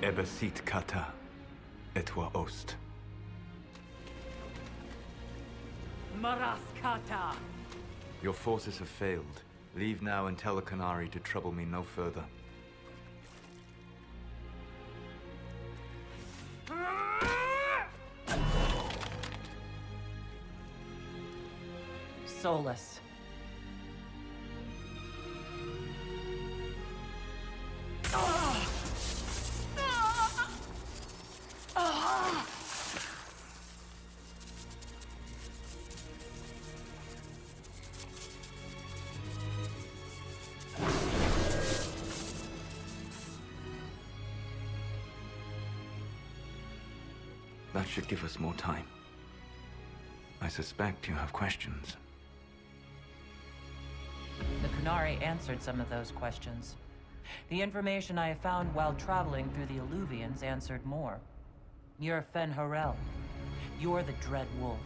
Ebesit kata, etwa ost. Maraskata! Your forces have failed. Leave now and tell the Qunari to trouble me no further. Solas. That should give us more time. I suspect you have questions. The Qunari answered some of those questions. The information I found while traveling through the Alluvians answered more. You're Fen-Harel. You're the Dread Wolf.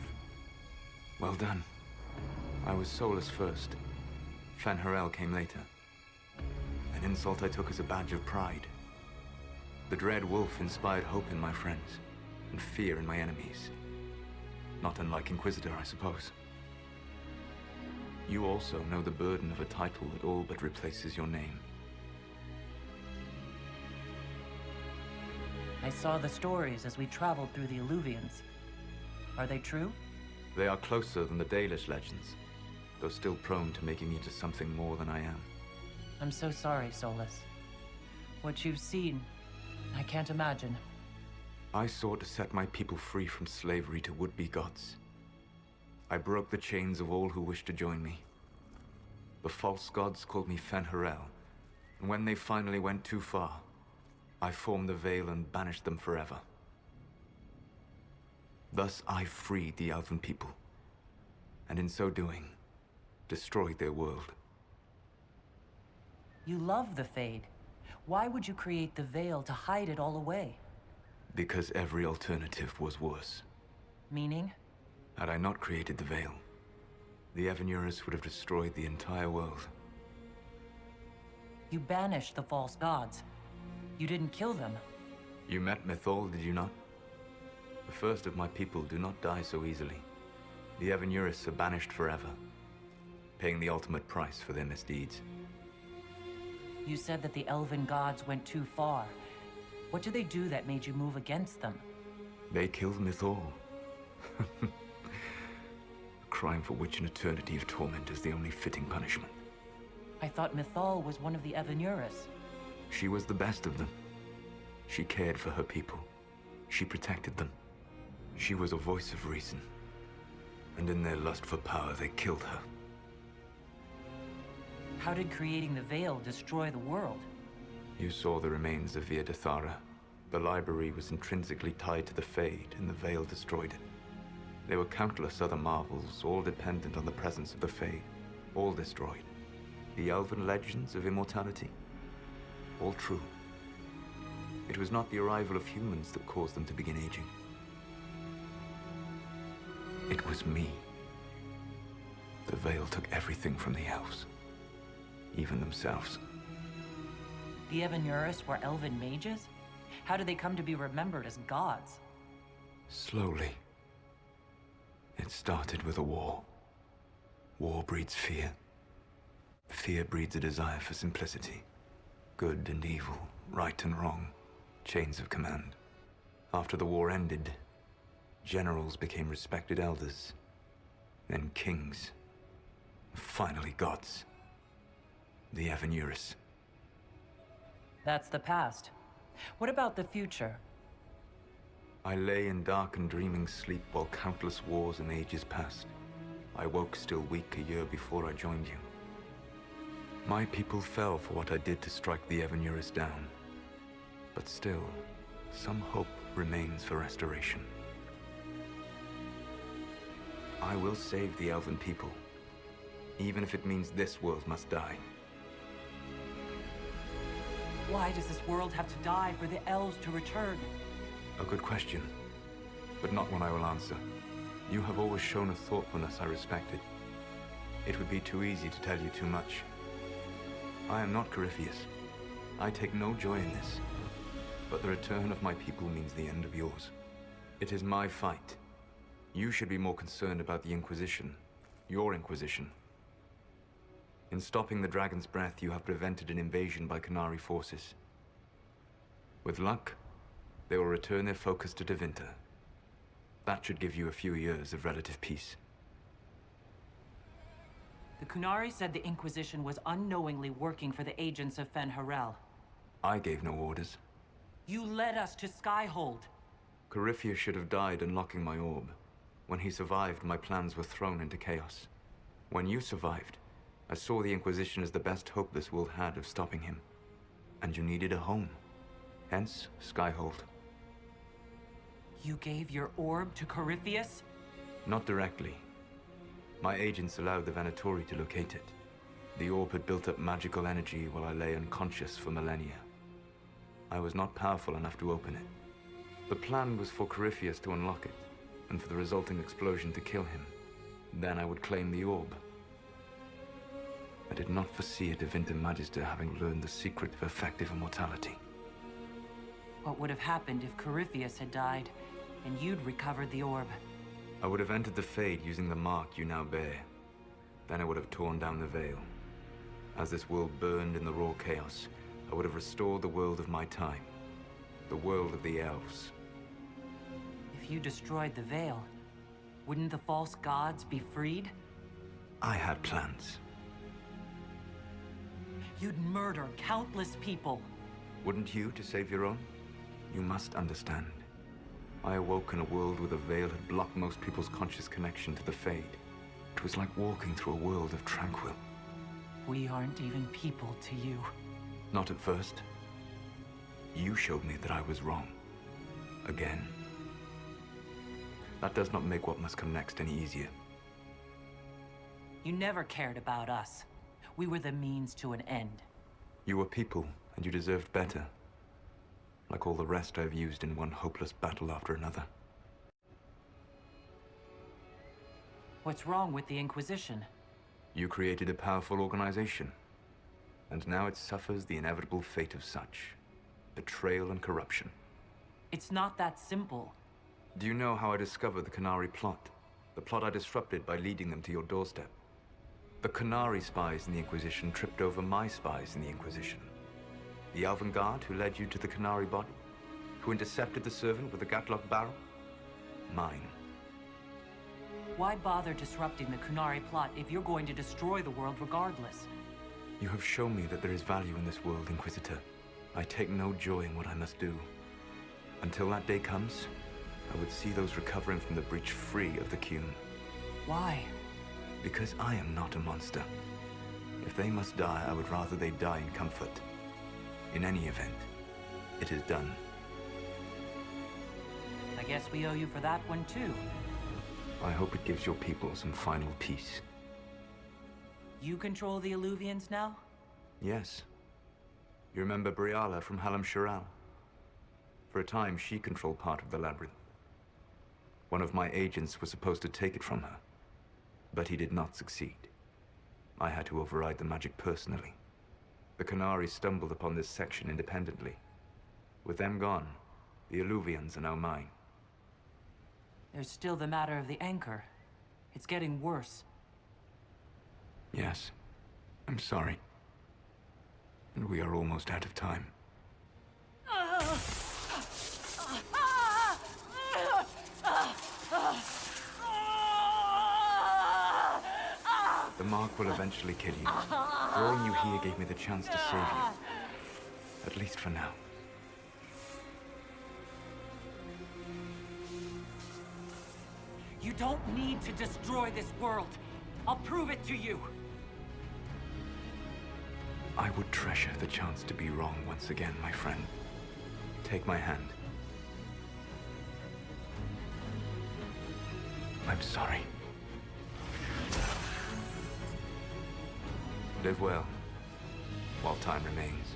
Well done. I was Solas first. Fen-Harel came later. An insult I took as a badge of pride. The Dread Wolf inspired hope in my friends, and fear in my enemies. Not unlike Inquisitor, I suppose. You also know the burden of a title that all but replaces your name. I saw the stories as we traveled through the Alluvians. Are they true? They are closer than the Dalish legends, though still prone to making me into something more than I am. I'm so sorry, Solas. What you've seen, I can't imagine. I sought to set my people free from slavery to would-be gods. I broke the chains of all who wished to join me. The false gods called me Fen-Harel, and when they finally went too far, I formed the Veil and banished them forever. Thus I freed the Elven people, and in so doing, destroyed their world. You love the Fade. Why would you create the Veil to hide it all away? Because every alternative was worse. Meaning? Had I not created the Veil, the Evanurus would have destroyed the entire world. You banished the false gods. You didn't kill them. You met Mythal, did you not? The first of my people do not die so easily. The Evanurus are banished forever, paying the ultimate price for their misdeeds. You said that the elven gods went too far. What did they do that made you move against them? They killed Mythal. A crime for which an eternity of torment is the only fitting punishment. I thought Mythal was one of the Evanurus. She was the best of them. She cared for her people. She protected them. She was a voice of reason. And in their lust for power, they killed her. How did creating the Veil destroy the world? You saw the remains of Via de Thara. The library was intrinsically tied to the Fade, and the Veil destroyed it. There were countless other marvels, all dependent on the presence of the Fade, all destroyed. The elven legends of immortality, all true. It was not the arrival of humans that caused them to begin aging. It was me. The Veil took everything from the elves, even themselves. The Evanurus were elven mages? How did they come to be remembered as gods? Slowly. It started with a war. War breeds fear. Fear breeds a desire for simplicity. Good and evil, right and wrong, chains of command. After the war ended, generals became respected elders, then kings, finally gods. The Evanurus. That's the past. What about the future? I lay in dark and dreaming sleep while countless wars and ages passed. I woke still weak a year before I joined you. My people fell for what I did to strike the Evanurus down. But still, some hope remains for restoration. I will save the Elven people, even if it means this world must die. Why does this world have to die for the elves to return? A good question, but not one I will answer. You have always shown a thoughtfulness I respected. It would be too easy to tell you too much. I am not Corypheus. I take no joy in this. but the return of my people means the end of yours. It is my fight. You should be more concerned about the Inquisition. Your Inquisition. In stopping the Dragon's Breath, you have prevented an invasion by Qunari forces. With luck, they will return their focus to Tevinter. That should give you a few years of relative peace. The Qunari said the Inquisition was unknowingly working for the agents of Fen Harel. I gave no orders. You led us to Skyhold. Corypheus should have died unlocking my orb. When he survived, my plans were thrown into chaos. When you survived, I saw the Inquisition as the best hope this world had of stopping him. And you needed a home. Hence, Skyhold. You gave your orb to Corypheus? Not directly. My agents allowed the Venatori to locate it. The orb had built up magical energy while I lay unconscious for millennia. I was not powerful enough to open it. The plan was for Corypheus to unlock it, and for the resulting explosion to kill him. Then I would claim the orb. I did not foresee a Tevinter Magister having learned the secret of effective immortality. What would have happened if Corypheus had died, and you'd recovered the orb? I would have entered the Fade using the mark you now bear. Then I would have torn down the veil. As this world burned in the raw chaos, I would have restored the world of my time. The world of the elves. If you destroyed the veil, wouldn't the false gods be freed? I had plans. You'd murder countless people. Wouldn't you, to save your own? You must understand. I awoke in a world where the veil had blocked most people's conscious connection to the Fade. It was like walking through a world of tranquil. We aren't even people to you. Not at first. You showed me that I was wrong. Again. That does not make what must come next any easier. You never cared about us. We were the means to an end. You were people, and you deserved better. Like all the rest I've used in one hopeless battle after another. What's wrong with the Inquisition? You created a powerful organization, and now it suffers the inevitable fate of such. Betrayal and corruption. It's not that simple. Do you know how I discovered the Qunari plot? The plot I disrupted by leading them to your doorstep. The Qunari spies in the Inquisition tripped over my spies in the Inquisition. The Elven Guard who led you to the Qunari body? Who intercepted the servant with the Gatlock barrel? Mine. Why bother disrupting the Qunari plot if you're going to destroy the world regardless? You have shown me that there is value in this world, Inquisitor. I take no joy in what I must do. Until that day comes, I would see those recovering from the breach free of the Qun. Why? Because I am not a monster. If they must die, I would rather they die in comfort. In any event, it is done. I guess we owe you for that one too. I hope it gives your people some final peace. You control the Illuvians now? Yes. You remember Briala from Halam Shiral? For a time, she controlled part of the labyrinth. One of my agents was supposed to take it from her, but he did not succeed. I had to override the magic personally. The Qunari stumbled upon this section independently. With them gone, the Illuvians are now mine. There's still the matter of the anchor. It's getting worse. Yes, I'm sorry. And we are almost out of time. The mark will eventually kill you. Drawing you here gave me the chance to save you. At least for now. You don't need to destroy this world. I'll prove it to you. I would treasure the chance to be wrong once again, my friend. Take my hand. I'm sorry. Live well, while time remains.